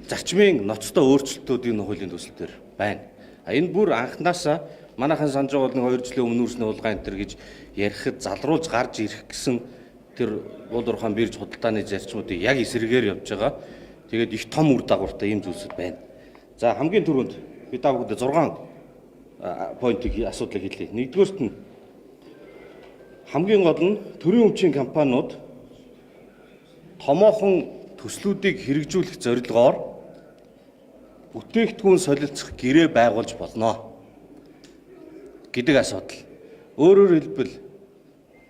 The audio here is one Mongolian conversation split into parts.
зарчмын ноцтой өөрчлөлтүүд энэ хуулийн төсөл дээр байна. Энэ бүр анхнаасаа манайхан санаж байгаа бол 2 жилийн өмнө үүсний улгаан энэ төр гэж ярихад залруулж гарч ирэх гэсэн тэр уул уурхайн бирж худалдааны зарчмуудыг яг эсрэгээр явж байгаа. Тэгээд их том үр дагавартай ийм зүйлсүүд байна. За хамгийн түрүүнд би та бүхэнд 6 поинтыг асуудлыг хэлье. Нэгдүгээрт нь хамгийн гол нь төрийн өмчийн компаниуд томоохон төслүүдийг хэрэгжүүлэх зорилгоор бүтээгдэхүүн солилцох гэрээ байгуулж болно гэдэг асуудал. Өөрөөр хэлбэл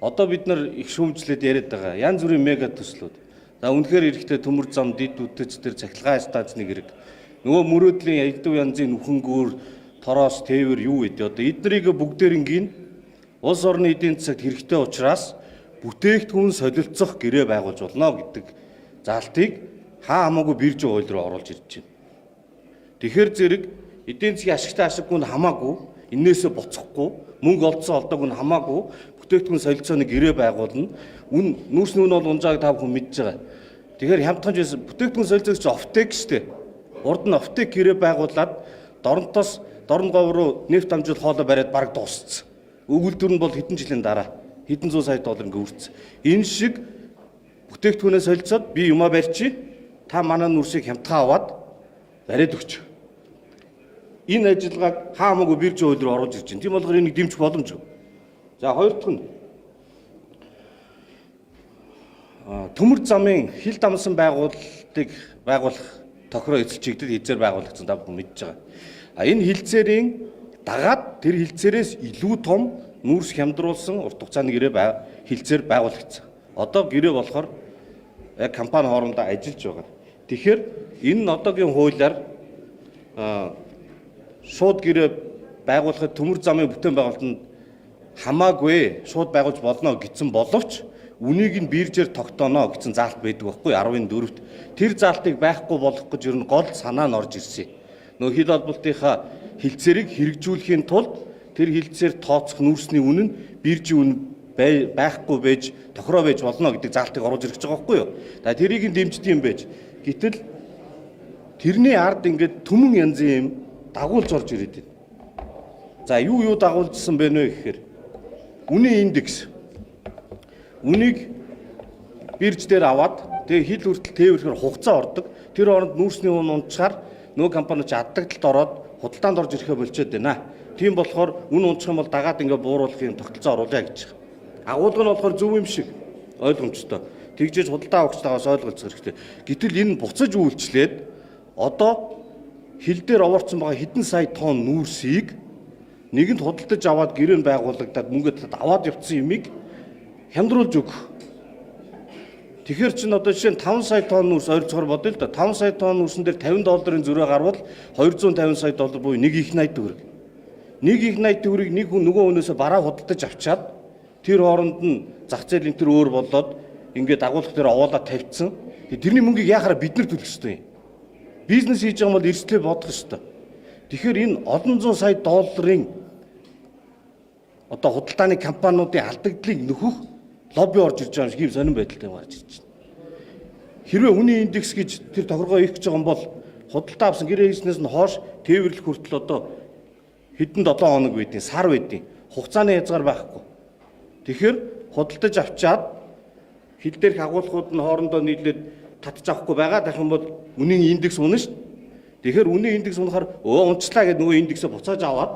одоо бид нар их шүүмжлээд яриад байгаа янз бүрийн мега төслүүд. За үнэхээр эрэхтэй төмөр зам, дид үтэж тэр цахилгаан станцны хэрэг. Нөгөө мөрөөдлийн ядуу янзын нүхэнгүүр, тороос, тээвэр юу гэдэг. Одоо эднэрийг бүгдээрингийн улс орны эдийн засагт хэрэгтэй учраас бүтээгдэхүүн солилцох гэрээ байгуулж болно гэдэг заалтыг хаа хамаагүй бирж хууль руу оруулж ирж байна. Тэгэхээр зэрэг эдийн засгийн ашигтай ашиггүй нь хамаагүй, энээсээ боцохгүй, мөнгө олдсон олдоог нь хамаагүй бүтээгдэхүүн солилцооны гэрээ байгуулна. Нүүрсний үн бол унжааг та бүхэн мэдж байгаа. Тэгэхээр хямдхан байсан бүтээгдэхүүн солилцоогч офтек штэ. Урд нь офтек гэрээ байгуулад доронтоос дорн говь руу нефт амжуул хоолой бариад бараг дууссан. Өгүүлбэр нь бол хэдэн жилийн дараа хэдэн зуун сая доллар ингээ үрцсэн. Энэ шиг бүтээгдэхүүнээ солилцоод би юмаа барьчих. Та манай нүрсийг хямдхан аваад бариад өгч. Энэ ажиллагааг хаамаагүй бирж хууль руу оруулж ирж байна. Тийм болохоор энийг дэмжих боломжгүй. За хоёр дахь нь төмөр замын хил дамсан байгуулалтыг байгуулах тохироо эзэлж чигдэд хилцээр байгуулагдсан та бүхэн мэдж байгаа. Энэ хилцээрийн дагаад тэр хилцээрээс илүү том нүүрс хямдруулсан урт хугацааны гэрээ хилцээр байгуулагдсан. Одоо гэрээ болохоор яг компани хоорондоо ажиллаж байгаа. Тэгэхээр энэ нь одоогийн хуулиар шууд гэрээ байгуулахад төмөр замын бүтээн байгуулалтанд хамаагүй шууд байгуулж болно гэсэн боловч үнийг нь биржээр тогтооно гэсэн заалт байдаг байхгүй 14-т. Тэр заалтыг байхгүй болгох гэж ер нь гол санаа нь орж ирсэн. Нөө хил холболтынхаа хилцээрийг хэрэгжүүлэхийн тулд тэр хилцээр тооцох нүүрсний үнэ нь биржийн үнэ байхгүй байж тохироо байж болно гэдэг заалтыг оруулж ирэх гэж байгаа байхгүй юу. За тэрийг нь дэмждэг юм байж. Гэтэл тэрний ард ингээд түмэн янзын юм дагуулж орж ирээд байна. За юу дагуулжсан бэ нэ гэхээр үнийн индекс. Үнийг бирж дээр аваад тэгээ хил хүртэл тээвэрхээр хугацаа ордог. Тэр оронд нүүрсний үн унчаар нөгөө компаниуд аддагталд ороод худалдаанд орж ирэхэ болчиход байна. Тийм болохоор үн унчих юм бол дагаад ингээ бууруулахын тогтолцоо оруулъя гэж байгаа. Агуулга нь болохоор зөв юм шиг ойлгомжтой. Тэгжээж худалдаа авагчтайгаас ойлголцох хэрэгтэй. Гэтэл энэ буцаж үйлчлээд одоо хил дээр овоорцсон байгаа хэдэн сая тонн нүүрсийг нэгэнд худалдаж аваад гэрээ байгуулагдаад мөнгөд аваад явцсан юмыг хямдруулж өгөх. Тэгэхээр чинь одоо жишээ нь 5 сая тонн нүүрс ойрцохоор бодъё л да. 5 сая тонн нүүрсэн дээр 50 долларын зөрөө гарвал 250 сая доллар буюу 1 их 80 төгрөг. 1 их 80 төгрөгийг нэг хүн нөгөө хүнөөсөө бараа худалдаж авчаад тэр хооронд нь зах зээл энэ төр өөр болоод ингээд агуулга дээр овоолаад тавьчихсан. Тэрний мөнгийг яахаар бид нар төлөх ёстой юм. Бизнес хийж байгаа бол эрсдлээ бодох ёстой. Тэгэхээр энэ олон зуун сая долларын одоо худалдааны компаниудын алдагдлыг нөхөх лобби орж ирж байгаа юм шиг сонирн байдалтай гарч ирж байна. Хэрвээ үнийн индекс гэж тэр тохиргоо их гэж байгаа юм бол худалдаа авсан гэрээ хийснээс нь хойш тээвэрлэх хүртэл одоо хэдэн 7 хоног байдیں۔ Сар байдیں۔ Хугацааны хязгаар байхгүй. Тэгэхээр худалдаж авчаад хил дээрх агуулгууд нь хоорондоо нийлээд татж авахгүй байгаа дахин бол үнийн индекс унана шүү дээ. Тэгэхээр үнийн индекс унахаар унцлаа гэдэг нөгөө индексээ буцааж аваад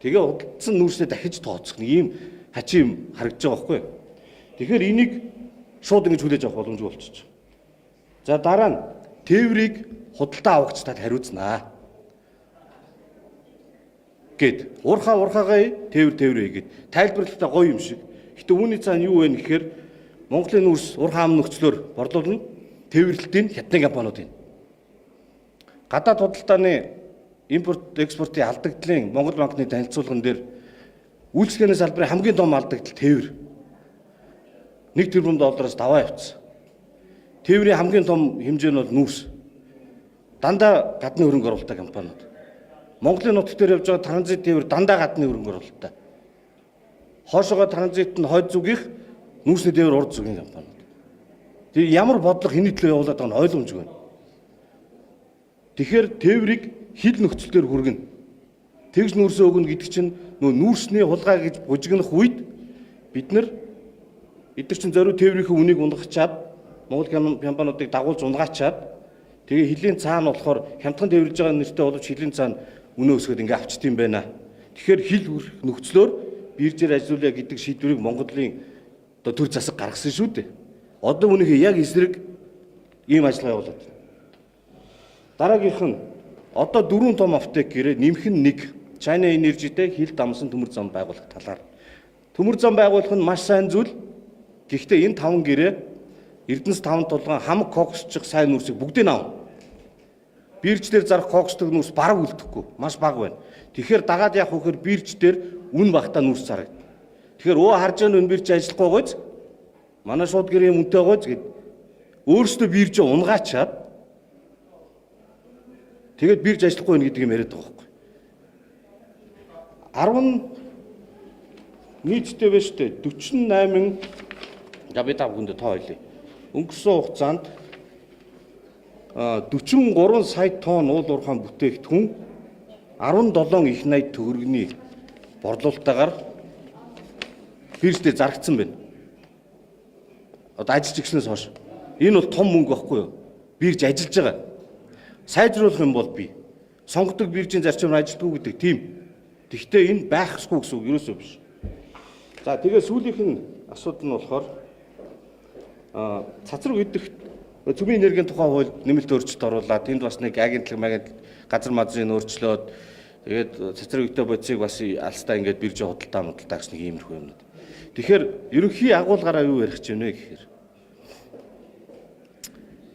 тэгээ худалдсан нүүрсээ дахиж тооцох нэг ийм хачин юм харагдаж байгаа байхгүй юу. Тэгэхээр энийг шууд ингэж хүлээж авах боломжгүй болчихж байна. За дараа нь тээврийг худалдаа авагчдад хариуцнаа гэд урхаагаа тээвэр хийгээд тайлбарлалтаа гоё юм шиг. Гэтэ үүний цаана юу вэ гэхээр Монголын нүүрс урхаа ам нөхцлөөр борлуулна тээвэрлэлтийн хятадын компаниудын гадаад худалдааны импорт экспортын алдагдлын Монгол банкны танилцуулган дээр үйлчлэгээний салбарын хамгийн том алдагдал тээвэр 1 тэрбум доллараас даваа явцсан. Тээврийн хамгийн том хэмжээ нь бол нүүрс. Дандаа гадны хөрөнгө оруулалттай компаниуд. Монголын нутаг дээр явж байгаа транзит тээвэр дандаа гадны хөрөнгө оруулалттай. Хоошоогоо транзит нь хойд зүгийнх нүүрсний тээвэр урд зүгийн компаниуд. Тэгээ ямар бодлого хэний төлөө явуулаад байгаа нь ойлгомжгүй байна. Тэгэхээр тээврийг хил нөхцөл төр хүргэнэ. Тэгж нүүрсээ өгнө гэдэг чинь нөө нүүрсний хулгай гэж бужигнах үед бид нар эдгээр чинь зориуд тээврийнхээ үнийг унгачаад Монгол хямбануудыг дагуулж унгаачаад тэгээ хилийн цаана болохоор хямдхан тээвэрлж байгаа нэртэй боловч хилийн цаана үнэ өсгöd ингээ авчт юм байна. Тэгэхээр хил хүрэх нөхцлөөр биржээр ажиллая гэдэг шийдвэрийг Монголын одоо төр засаг гаргасан шүү дээ. Одоо үнэхээр яг эсрэг ийм ажиллагаа явуулаад байна. Дараагийнх нь одоо 4 том аптек гэрээ нэмэх нь 1 China Energy-тэй хил дамсан төмөр зам байгуулах талаар. Төмөр зам байгуулах нь маш сайн зүйл. Гэхдээ энэ 5 гэрээ Эрдэнэс 5 тулгаан хамаг коксчих сайн нүрсийг бүгдийг аав. Бирждэр зарах коксдог нүрс бараг үлдэхгүй, маш бага байна. Тэгэхээр дагаад явах вөхөр бирждэр үн багтаа нүрс зараг. Тэгэхээр харж байгаа үн бирж ажиллахгүй гоц. Манай шууд гэрээ үнэтэй гоц гэд өөрөөсөө биржээ унгаачаад тэгээд бирж ажиллахгүй байх гэдэг юм яриад байгаа байхгүй. 10 нийтдээ байна шүү дээ. 48 би та бүхэнд тоо хэлье. Өнгөрсөн хугацаанд 43 сая тонн уул уурхайн бүтээгдэхүүн 17 их найд төгрөгийн борлуулалтаагаар бирждээ зарагдсан байна. Одоо ажиллаж игснээс хойш. Энэ бол том мөнгө байхгүй юу? Бирж ажиллаж байгаа. Сайжруулах юм бол би сонгодог биржийн зарчмаар ажилтгүй гэдэг тийм. Тэгвэл энэ байхгүй гэсэн үг ерөөсөө биш. За тэгээ сүүлийнх нь асуудал нь болохоор цацраг өдөрт цөмийн энергийн тухай хуульд нэмэлт өөрчлөлт оруулаад тэнд бас нэг агентлаг газар мазрыг өөрчлөөд тэгээд цацраг өдөрт бодисыг бас алстаа ингээд биржийн худалдаа гэсэн нэг иймэрхүү юмнууд. Тэгэхээр ерөнхий агуулгаараа юу ярих гэж байна вэ гэхээр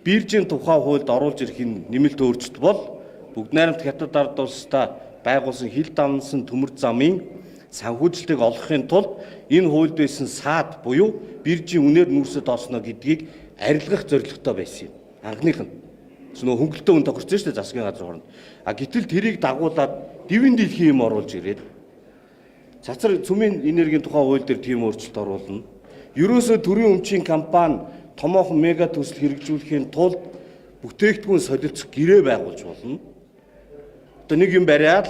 биржийн тухай хуульд оруулж ирэх нэмэлт өөрчлөлт бол бүгд найрамд хятад ард улстай байгуулсан хил дамнсан төмөр замын санхүүжилтийг олохын тулд энэ хуульд байсан саад буюу биржийн үнээр нүрсэд олсно гэдгийг арилгах зорилготой байсан юм. Анхных нь нөө хөнгөлтөө үн тохирсон шүү дээ засгийн газар хооронд. Гэтэл тэрийг дагуулад дивэн дэлхийн юм оруулж ирээд цацар цөмийн энергийн тухай хууль дээр тийм өөрчлөлт оруулна. Ерөөсөө төрийн өмчийн компани томоохон мега төсөл хэрэгжүүлэхийн тулд бүтээгдэхүүн солилцох гэрээ байгуулж болно. Одоо нэг юм бариад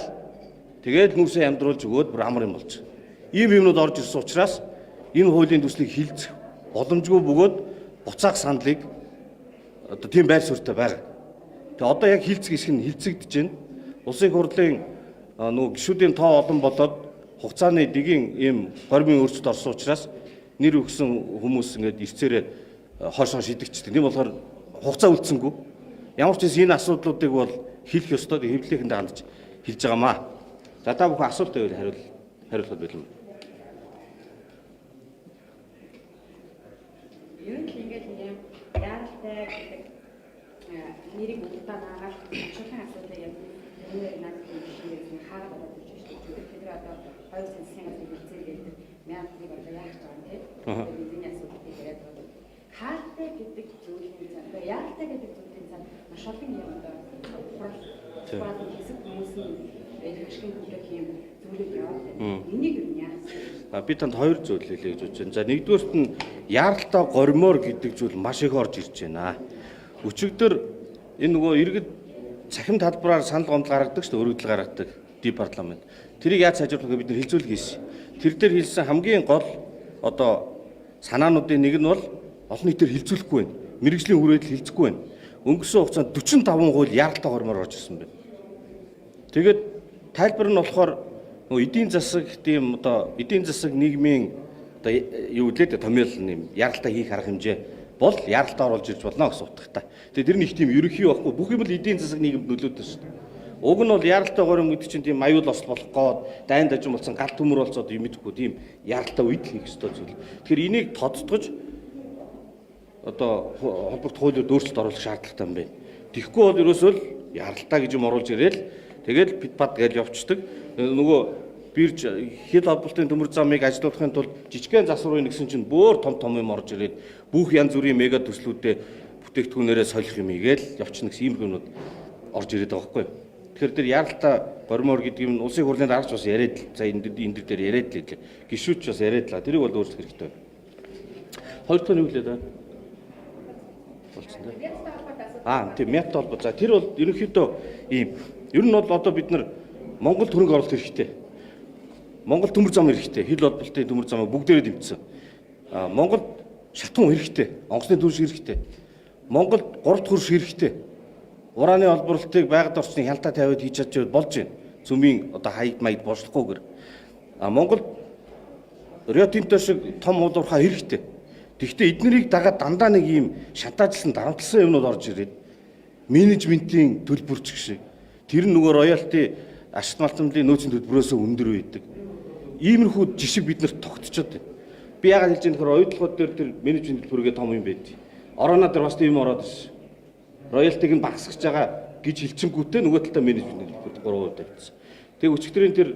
тэгээд нүрсээ ямдруулж өгөөд бүр амар юм болж. Ийм юмнууд орж ирсэн учраас энэ хуулийн төслийг хилцэх боломжгүй бөгөөд буцаах саналыг одоо тийм байр суурьтай байгаа. Тэгээ одоо яг хилцэх хэсэг нь хилцэгдэж байна. Улсын хурлын нөгөө гишүүдийн тоо олон болоод хугацааны дэгийн ийм гормын өөрчлөлт орсон учраас нэр өгсөн хүмүүс ингээд ирцээрээ хойш шидэгчдэг. Тийм болохоор хугацаа үлдсэнгүй. Ямар ч энэ асуудлуудыг бол хэлэх ёстой хэвлэлийнхэндээ хандж хэлж байгаамаа. За та бүхэн асуулт байвал хариулах байлгүй. Юу ч ингэж юм яаралтай гэдэг нэрийг удаа наагаад чухал асуудал яг үүнээр надад хэлсэн хараа болоод ирж байна. Тэгэхээр одоо хоёр засгийн газрын хэлцээ гэдэг мянгыг одоо яаж байгаа юм те. Бидний асуудал яриад байна. Хаалтай гэдэг зүйлийн цаана яаралтай гэдэг зүйлийн цаана маш олон юм одоо хурал хэсэг хүмүүсийн ашигын төлөөх юм зүйлүүд яваад байна. Энийг юу яасан? Би танд хоёр зүйл хэлье гэж бодож байна. За нэгдүгээрт нь яаралтай гормоор гэдэг зүйл маш их орж ирж байна. Өчигдөр энэ нөгөө иргэд цахим талбараар санал гомдол гаргадаг шүү дээ, өргөдөл гаргадаг ди парламент. Тэрийг яаж сайжруулах вэ бид нар хилцүүлэг хийсэн. Тэр дээр хэлсэн хамгийн гол одоо санаануудын нэг нь бол олон нийтээр хилцүүлэхгүй байна. Мэргэжлийн хүрээдэл хилцэхгүй байна. Өнгөрсөн хугацаанд 45 хууль яаралтай гормоор орж ирсэн байна. Тэгээд тайлбар нь болохоор нөгөө эдийн засаг тийм одоо эдийн засаг нийгмийн одоо юу лээ томьёол нэм яралтай хийх арга хэмжээ бол яралтай оруулж ирж болно гэсэн утгатай. Тэгээд тэр нэг тийм ерөнхий байхгүй бүх юм л эдийн засаг нийгэмд нөлөөтэй шүү дээ. Уг нь бол яралтай горим гэдэг чинь тийм аюул осол болох гээд дайн дажин болсон гал төмөр болцоод юм идэхгүй тийм яралтай үед хийх ёстой зүйл. Тэгэхээр энийг тодтогч одоо холбогд хуулиуд өөрчлөлт оруулах шаардлагатай юм байна. Тэгэхгүй бол ерөөсөө л яралтай гэж юм оруулж ирээл тэгэл бит бад гэж явцдаг. Нөгөө бирж хил холболтын төмөр замыг ажилуулахын тулд жижигхэн засвар руу нэгсэн чинь бөөр том юм орж ирээд бүх янз бүрийн мега төслүүдэд бүтээгдэхүүнээрээ солих юм игээл явчихна гэсэн ийм юмнууд орж ирээд байгаа байхгүй юу. Тэгэхээр тэр яралтай гормоор гэдэг юм улсын хурлын дараач бас яриад л за энэ дээр яриад л лээ. Гишүүч бас яриад л. Тэрийг бол өөрчлөх хэрэгтэй байна. Хоёр дахь нь юу лээ даа? Болцсон дээ. Тийм мят холбоо. За тэр бол ерөнхийдөө ийм ер нь бол одоо бид нар Монгол хөрөнгө оруулалт хэрэгтэй. Монгол төмөр зам хэрэгтэй. Хил холболтын төмөр замыг бүгдээрээ дэмжсэн. Монгол шатун хэрэгтэй. Онгоцны түлш хэрэгтэй. Монгол 3 дахь хөрш хэрэгтэй. Ураны олборлолтыг байгаль орчны хяналтаа тавиад хийж чадчих болж байна. Цөмийн одоо хаяг маяг бослохгүйгээр. Монгол Рио Тинто шиг том уулуурхаа хэрэгтэй. Тэгэхдээ эднэрийг дагаад дандаа нэг ийм шантаажлсан дарамтлсан юмнууд орж ирээд менежментийн төлбөрч шиг тэр нөгөө роялти ашигт малтмын нөөцийн төлбөрөөсөө өндөр байдаг. Иймэрхүү жишг бид нарт тогтцоод байна. Би яагаад хэлж байгаа нөхөр оюутлогууд дээр тэр менежмент төлбөргээ том юм байд. Орооноо дээр бас тийм ороод ирсэн. Роялтиг нь багасгаж байгаа гэж хэлчингүүтээ нөгөө талаа менежмент төлбөр 3% тавьчихсан. Тэгээ өчигдрийн тэр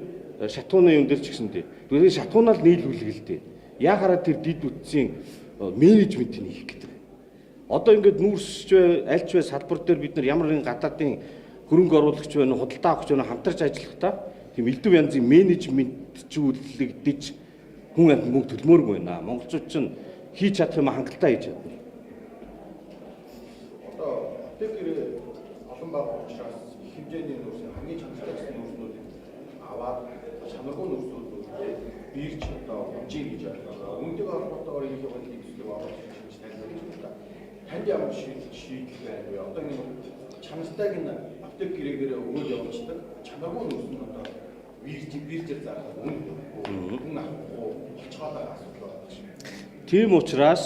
шатууны юм дээр ч гэсэндээ. Тэгээд шатуунаа л нийлүүлэх л дээ. Яахаараа тэр дид үтсийн менежментийг хийх гэдэг. Одоо ингээд нүүрсч бай, альч бай салбар дээр бид нар ямар нэгэн гадаадын хөрөнгө оруулагч байна, худалдаа авахч байна, хамтарч ажиллахдаа тийм элдв янзын менежментжүүлэгдэж хүн амт мөнгө төлмөөргүй байна. Монголчууд ч хийж чадах юм хангалттай хийж чадна. Одоо апотекэр олон бага учраас их хэмжээний нөөц хамгийн чанартай гэсэн нөөцнүүдийг аваад чанаргүй нөөцнүүд бирж одоо хэмжээ гэж байна. Үүнтэй холбоотойгоор энэ юм хийх оруулж хийж тайлбарлаж байна. Танд ямар шийдэл байна вэ? Одоо энэ чанартайг нь апотек гэрээгээр өгөөд явуулдаг чанаргүй нөөц нь одоо биржээр зарах хүн авахгүй болцоод байгаа асуудал байна. Тийм учраас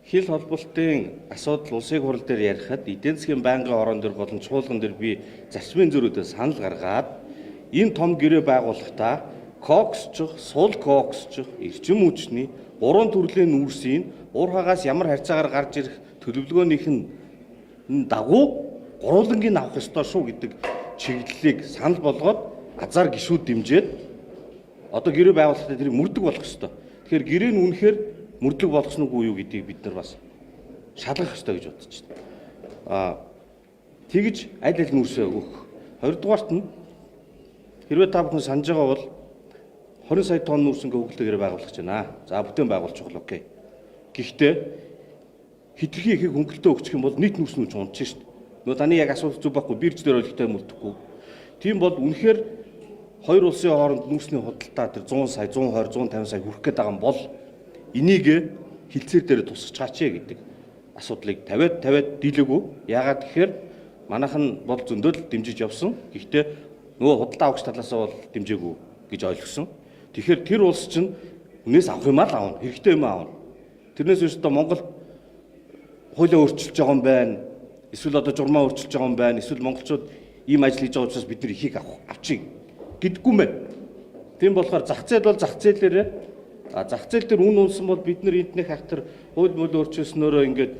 хил холболтын асуудал улсын хурал дээр ярихад эдийн засгийн байнгын орон дээр болон чуулган дээр би зарчмын зөрүүдэд санал гаргаад энэ том гэрээ байгуулахдаа коксчих, сул коксчих, эрчим хүчний 3 төрлийн нүүрсийн уурхаагаас ямар харьцаагаар гарч ирэх төлөвлөгөөнийх нь дагуу гурвангийн авах ёстой шүү гэдэг чиглэлийг санал болгоод азар гişүүд дэмжиж одоо гэрээ байгуулахдаа тэрийг мөрдөг болох ёстой. Тэгэхээр гэрээ нь үнэхээр мөрдөг болгосон уу юу гэдгийг бид нар бас шалгах ёстой гэж бодож байна. Тэгж аль аль нүүрсээ өгөх. Хоёрдугаарт нь хэрвээ та бүхэн санаж байгаа бол 20 сая тонн нүүрсэнгээ хөглөгөөр байгуулах гэж байна. За бүтээн байгуулчих бол окей. Гэхдээ хитрхи ихийг хөнгөлтөө өгчих юм бол нийт нүүрс нь унчих шүү дээ. Нөгөө таны яг асуудал зүг байхгүй бирж дээр олигтой мөрдөхгүй. Тийм бол үнэхээр хоёр улсын хооронд нүүрсний худалдаа тэр 100 сая, 120, 150 сая хүрэх гээд байгаа юм бол энийг хилцээр дээр тусгаж чаач гэдэг асуудлыг тавиад дийлээгүй. Яагаад гэхээр манайхан бол зөндөл дэмжиж явсан. Гэхдээ нөгөө худалдаа авахч талаас нь бол дэмжээгүй гэж ойлгосон. Тэгэхээр тэр улс чинь үнээс авах юм аа авна. Хэрэгтэй юм аавна. Тэрнээс өөртөө Монгол хуулиа өөрчилж байгаа юм байна. Эсвэл одоо журмаа өөрчилж байгаа юм байна. Эсвэл монголчууд ийм ажил хийж байгаа учраас бид нар ихийг авчиг гэдэггүй мэн. Тийм болохоор зах зээл бол зах зээлээрээ зах зээл дээр үн унсан бол бид нар энднийх хахтар хууль мөл өөрчилснөөрөө ингээд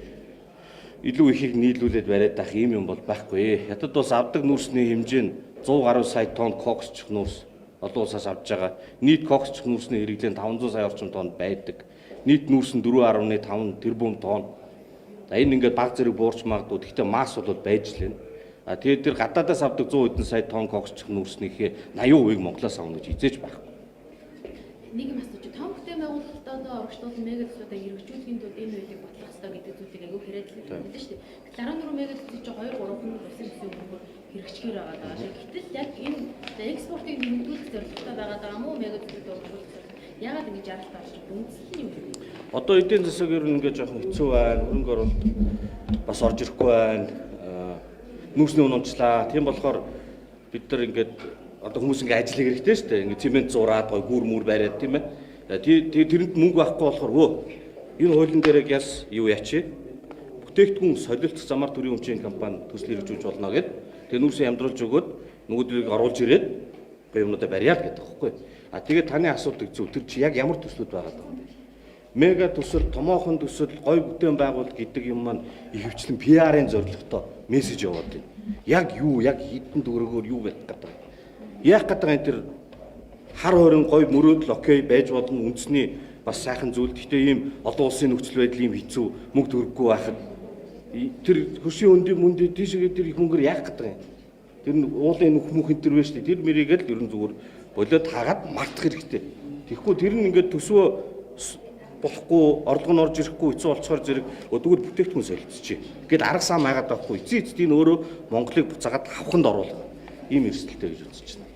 илүү ихийг нийлүүлээд бариад авах юм бол байхгүй. Хятад улс авдаг нүүрсний хэмжээ нь 100 гаруй сая тонн коксчих нүүрс олон улсаас авч байгаа. Нийт коксчих нүүрсний хэрэглээ нь 500 сая орчим тонн байдаг. Нийт нүүрс нь 4.5 тэрбум тонн. Энэ ингээд баг зэрэг буурч магадгүй. Гэхдээ масс бол байж лээ. Тэгээд тэр гадаадаас авдаг 100 хэдэн сая тонн коксчих нүүрснийхээ 80% Монголоос авна гэж хизээж байхгүй. Нэг юм асууж том бүтээн байгуулалтаа орчуулсан мегадлуудаа хэрэгжүүлэхийн тулд энэ үеийг бодлох хэрэгтэй гэдэг зүйлийг аягүй хэрэглэж байна шүү дээ. 14 мегадлууд чи 2-3 хүн улсын хэмжээгээр хэрэгжчихээр байгаа даа. Гэтэл яг энэ экспортыг нэмэгдүүлэх зорилготой байгаа даа мó мегадлуудыг орчуулах зорилго. Яагаад ингэж яралт авч үндсэн юм бэ? Одоо эдийн засаг ер нь ингээд жоохон хэцүү байна. Хөрөнгө оруулалт бас орж ирэхгүй байна. Нүүрсний үн унчлаа. Тийм болохоор бид нар ингээд одоо хүмүүс ингээд ажил хийх хэрэгтэй шүү дээ. Ингээд цемент зураад гой гүр мүр бариад тийм ээ. Тэрэнд мөнгө авахгүй болохоор энэ хуулийн дээр яс юу яачи? Бүтээгдэхүүн солилцох замаар төрийн өмчийн компани төсөл хэрэгжүүлж болно гэд. Тэгээ нүүрсээ ямдруулж өгөөд нөгөөдрийг оруулж ирээд юмнуудаа барьяа л гэдэг байхгүй. Тэгээд таны асуудал зөв тэр чи яг ямар төслүүд байгаа даа. Мега төсөл, томоохон төсөл, гой бүтээн байгуул гэдэг юм маань ихэвчлэн PR-ын зорилготой мессеж яваад байна. Яг юу, яг хитэн төгрөгөөр юу байх гэдэг. Яах гэдэг тэр хар хорин гой мөрөөдөл окей байж болно үндэсний бас сайхан зүйл. Гэхдээ ийм олон улсын нөхцөл байдал ийм хэцүү мөнгө төгрөггүй байхад тэр хөшийн өндөө тийшээ тэр их мөнгөөр яах гэдэг юм. Тэр нь уулын нүх мөх энэ төр вэ шүү дээ. Тэр мэрийг л ерөн зүгээр болоод хаагаад мартах хэрэгтэй. Тэгэхгүй тэр нь ингээд төсвөө болохгүй, орлого нь орж ирэхгүй, хэцүү болцохоор зэрэг өдгөр бүтээгдэхүүн солилцчих. Гэтэл арга сам хайгаад байхгүй. Эцсийн эцэд энэ өөрөө Монголыг буцаагаад хавханд оруулах ийм эрсдэлтэй гэж үзэж байна.